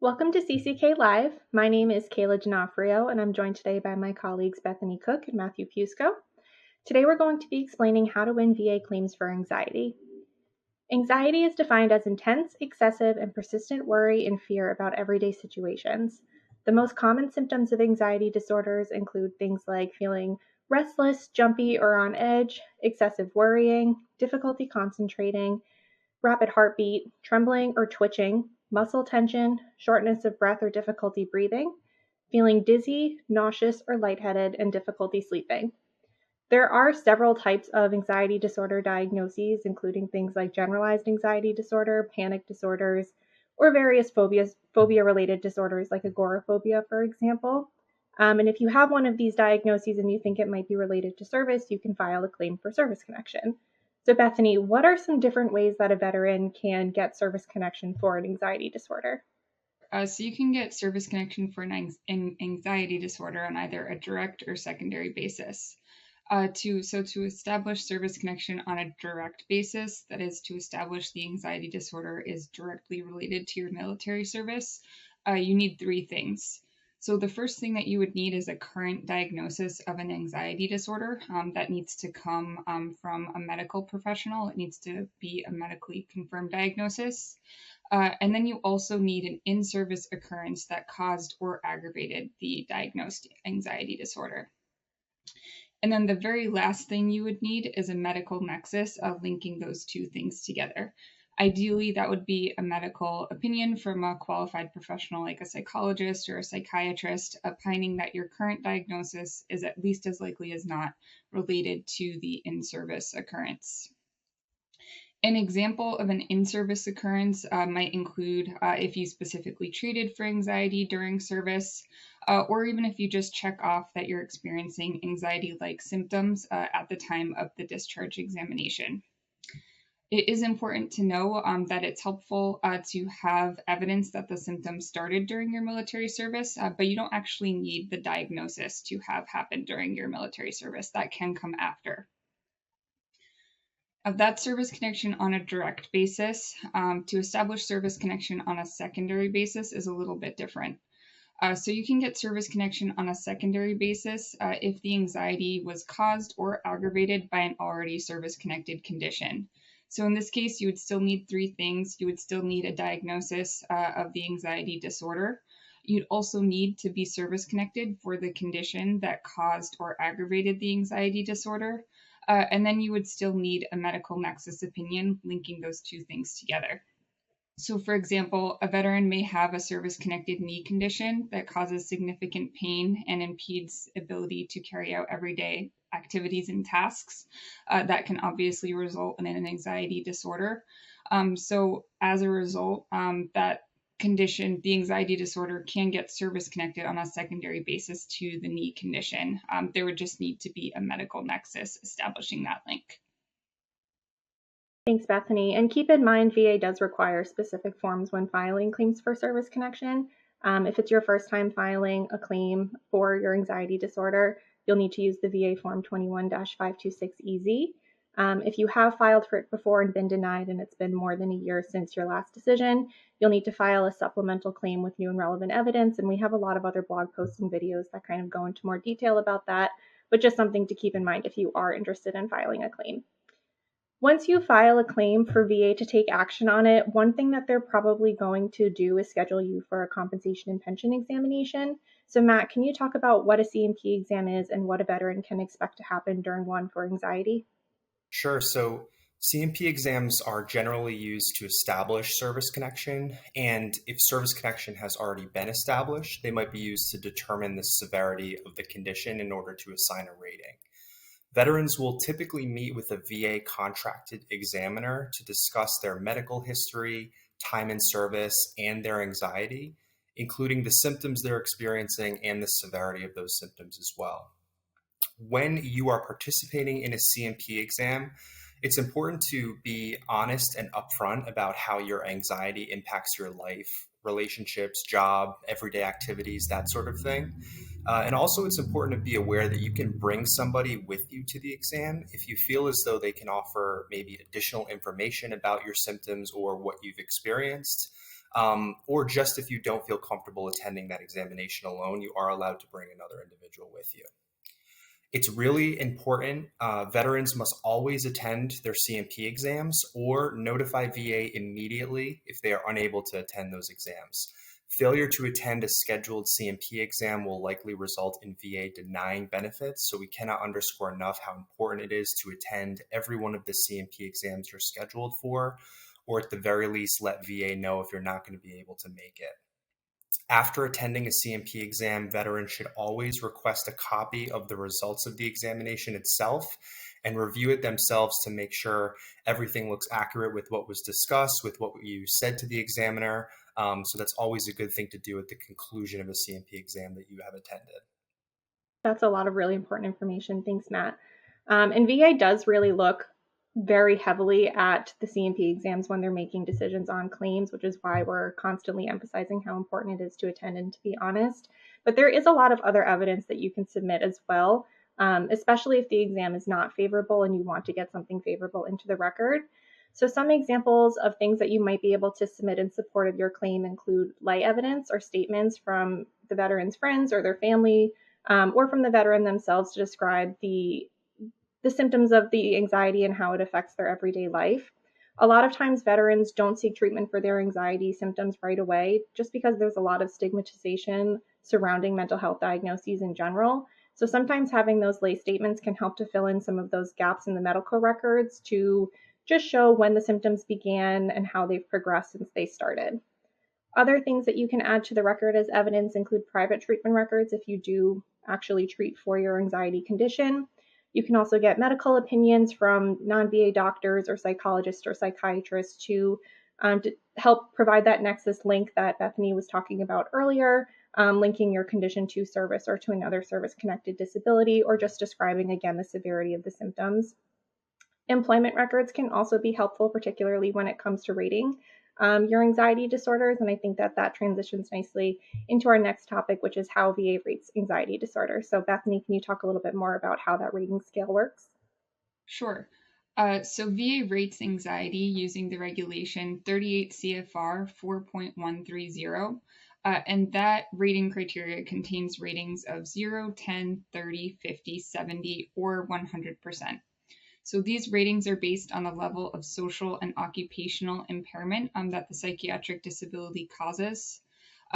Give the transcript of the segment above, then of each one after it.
Welcome to CCK Live. My name is Kayla D'Onofrio, and I'm joined today by my colleagues Bethany Cook and Matthew Fusco. Today we're going to be explaining how to win VA claims for anxiety. Anxiety is defined as intense, excessive, and persistent worry and fear about everyday situations. The most common symptoms of anxiety disorders include things like feeling restless, jumpy, or on edge, excessive worrying, difficulty concentrating, rapid heartbeat, trembling or twitching, muscle tension, shortness of breath or difficulty breathing, feeling dizzy, nauseous, or lightheaded, and difficulty sleeping. There are several types of anxiety disorder diagnoses, including things like generalized anxiety disorder, panic disorders, or various phobia-related disorders like agoraphobia, for example. And if you have one of these diagnoses and you think it might be related to service, you can file a claim for service connection. So Bethany, what are some different ways that a veteran can get service connection for an anxiety disorder? So you can get service connection for an anxiety disorder on either a direct or secondary basis. To establish service connection on a direct basis, that is to establish the anxiety disorder is directly related to your military service, you need three things. So the first thing that you would need is a current diagnosis of an anxiety disorder. That needs to come from a medical professional. It needs to be a medically confirmed diagnosis. And then you also need an in-service occurrence that caused or aggravated the diagnosed anxiety disorder. And then the very last thing you would need is a medical nexus of linking those two things together. Ideally, that would be a medical opinion from a qualified professional like a psychologist or a psychiatrist, opining that your current diagnosis is at least as likely as not related to the in-service occurrence. An example of an in-service occurrence might include if you specifically treated for anxiety during service, or even if you just check off that you're experiencing anxiety-like symptoms at the time of the discharge examination. It is important to know that it's helpful to have evidence that the symptoms started during your military service, but you don't actually need the diagnosis to have happened during your military service. That can come after. Of that service connection on a direct basis, to establish service connection on a secondary basis is a little bit different. So you can get service connection on a secondary basis if the anxiety was caused or aggravated by an already service-connected condition. So in this case, you would still need three things. You would still need a diagnosis of the anxiety disorder. You'd also need to be service-connected for the condition that caused or aggravated the anxiety disorder. And then you would still need a medical nexus opinion linking those two things together. So for example, a veteran may have a service-connected knee condition that causes significant pain and impedes ability to carry out everyday activities and tasks. That can obviously result in an anxiety disorder. So as a result, that condition, the anxiety disorder, can get service connected on a secondary basis to the knee condition. There would just need to be a medical nexus establishing that link. Thanks, Bethany. And keep in mind, VA does require specific forms when filing claims for service connection. If it's your first time filing a claim for your anxiety disorder, you'll need to use the VA Form 21-526EZ. If you have filed for it before and been denied and it's been more than a year since your last decision, you'll need to file a supplemental claim with new and relevant evidence. And we have a lot of other blog posts and videos that kind of go into more detail about that, but just something to keep in mind if you are interested in filing a claim. Once you file a claim for VA to take action on it, one thing that they're probably going to do is schedule you for a compensation and pension examination. So Matt, can you talk about what a C&P exam is and what a veteran can expect to happen during one for anxiety? Sure. So C&P exams are generally used to establish service connection, and if service connection has already been established, they might be used to determine the severity of the condition in order to assign a rating. Veterans will typically meet with a VA contracted examiner to discuss their medical history, time in service, and their anxiety, including the symptoms they're experiencing and the severity of those symptoms as well. When you are participating in a C&P exam, it's important to be honest and upfront about how your anxiety impacts your life, relationships, job, everyday activities, that sort of thing. And also it's important to be aware that you can bring somebody with you to the exam if you feel as though they can offer maybe additional information about your symptoms or what you've experienced. or just if you don't feel comfortable attending that examination alone, you are allowed to bring another individual with you. It's really important. Veterans must always attend their C&P exams or notify VA immediately if they are unable to attend those exams. Failure to attend a scheduled C&P exam will likely result in VA denying benefits, so we cannot underscore enough how important it is to attend every one of the C&P exams you're scheduled for, or at the very least let VA know if you're not going to be able to make it. After attending a C&P exam, veterans should always request a copy of the results of the examination itself and review it themselves to make sure everything looks accurate with what was discussed, with what you said to the examiner. So that's always a good thing to do at the conclusion of a C&P exam that you have attended. That's a lot of really important information. Thanks, Matt. And VA does really look very heavily at the C&P exams when they're making decisions on claims, which is why we're constantly emphasizing how important it is to attend and to be honest. But there is a lot of other evidence that you can submit as well, especially if the exam is not favorable and you want to get something favorable into the record. So some examples of things that you might be able to submit in support of your claim include lay evidence or statements from the veteran's friends or their family, or from the veteran themselves to describe the symptoms of the anxiety and how it affects their everyday life. A lot of times veterans don't seek treatment for their anxiety symptoms right away just because there's a lot of stigmatization surrounding mental health diagnoses in general. So sometimes having those lay statements can help to fill in some of those gaps in the medical records to just show when the symptoms began and how they've progressed since they started. Other things that you can add to the record as evidence include private treatment records if you do actually treat for your anxiety condition. You can also get medical opinions from non-VA doctors or psychologists or psychiatrists to help provide that nexus link that Bethany was talking about earlier, linking your condition to service or to another service-connected disability, or just describing, again, the severity of the symptoms. Employment records can also be helpful, particularly when it comes to rating your anxiety disorders, and I think that transitions nicely into our next topic, which is how VA rates anxiety disorders. So Bethany, can you talk a little bit more about how that rating scale works? Sure. So VA rates anxiety using the regulation 38 CFR 4.130, and that rating criteria contains ratings of 0, 10, 30, 50, 70, or 100%. So these ratings are based on the level of social and occupational impairment that the psychiatric disability causes.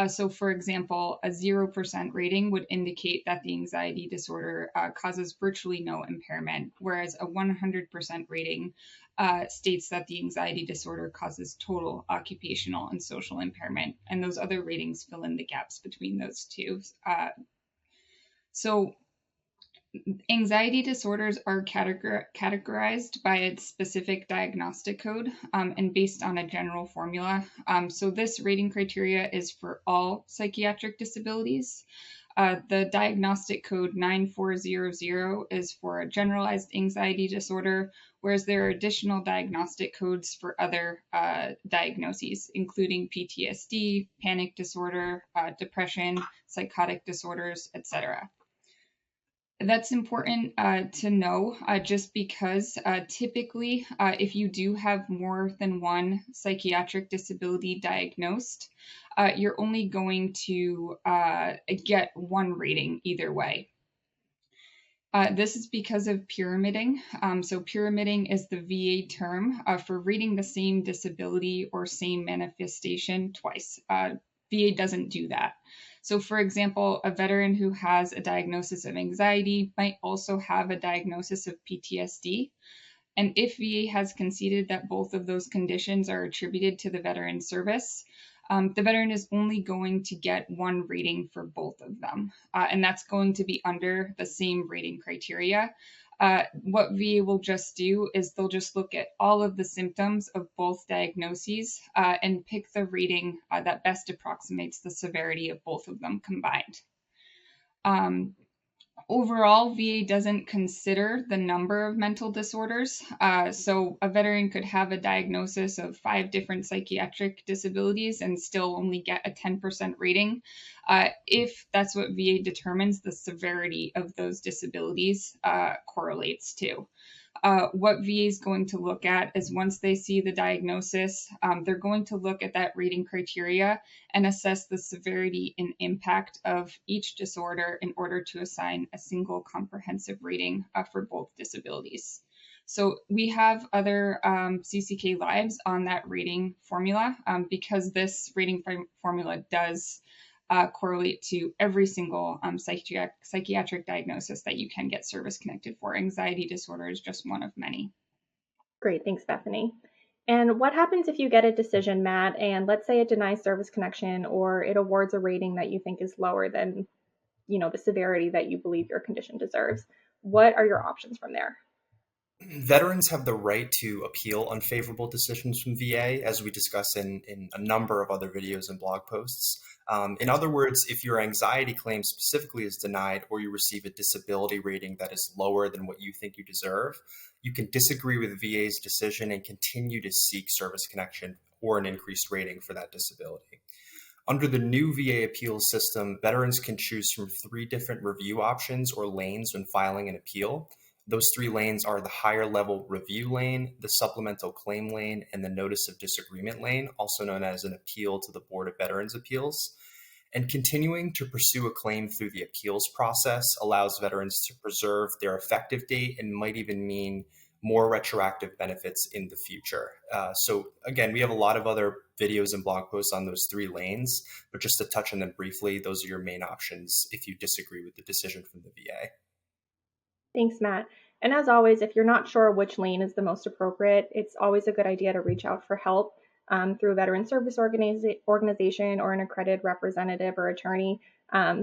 So for example, a 0% rating would indicate that the anxiety disorder causes virtually no impairment, whereas a 100% rating states that the anxiety disorder causes total occupational and social impairment. And those other ratings fill in the gaps between those two. So anxiety disorders are categorized by its specific diagnostic code and based on a general formula. So this rating criteria is for all psychiatric disabilities. The diagnostic code 9400 is for a generalized anxiety disorder, whereas there are additional diagnostic codes for other diagnoses, including PTSD, panic disorder, depression, psychotic disorders, etc. That's important to know just because typically if you do have more than one psychiatric disability diagnosed, you're only going to get one rating either way. This is because of pyramiding. So pyramiding is the VA term for rating the same disability or same manifestation twice. VA doesn't do that. So for example, a veteran who has a diagnosis of anxiety might also have a diagnosis of PTSD. And if VA has conceded that both of those conditions are attributed to the veteran's service, the veteran is only going to get one rating for both of them. And that's going to be under the same rating criteria. What VA will just do is they'll just look at all of the symptoms of both diagnoses and pick the rating that best approximates the severity of both of them combined. Overall, VA doesn't consider the number of mental disorders. So a veteran could have a diagnosis of 5 different psychiatric disabilities and still only get a 10% rating if that's what VA determines the severity of those disabilities correlates to. What VA is going to look at is once they see the diagnosis, they're going to look at that rating criteria and assess the severity and impact of each disorder in order to assign a single comprehensive rating for both disabilities. So we have other CCK lives on that rating formula because this rating formula does correlate to every single psychiatric diagnosis that you can get service connected for. Anxiety disorder is just one of many. Great, thanks, Bethany. And what happens if you get a decision, Matt, and let's say it denies service connection or it awards a rating that you think is lower than, the severity that you believe your condition deserves? What are your options from there? Veterans have the right to appeal unfavorable decisions from VA, as we discuss in a number of other videos and blog posts. In other words, if your anxiety claim specifically is denied or you receive a disability rating that is lower than what you think you deserve, you can disagree with VA's decision and continue to seek service connection or an increased rating for that disability. Under the new VA appeals system, veterans can choose from 3 different review options or lanes when filing an appeal. Those 3 lanes are the higher level review lane, the supplemental claim lane, and the notice of disagreement lane, also known as an appeal to the Board of Veterans' Appeals. And continuing to pursue a claim through the appeals process allows veterans to preserve their effective date and might even mean more retroactive benefits in the future. So again, we have a lot of other videos and blog posts on those 3 lanes, but just to touch on them briefly, those are your main options if you disagree with the decision from the VA. Thanks, Matt. And as always, if you're not sure which lane is the most appropriate, it's always a good idea to reach out for help through a veteran service organization or an accredited representative or attorney.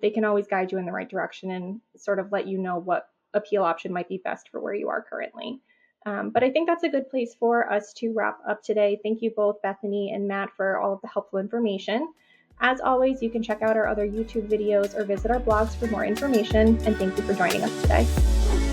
They can always guide you in the right direction and sort of let you know what appeal option might be best for where you are currently. But I think that's a good place for us to wrap up today. Thank you both, Bethany and Matt, for all of the helpful information. As always, you can check out our other YouTube videos or visit our blogs for more information. And thank you for joining us today.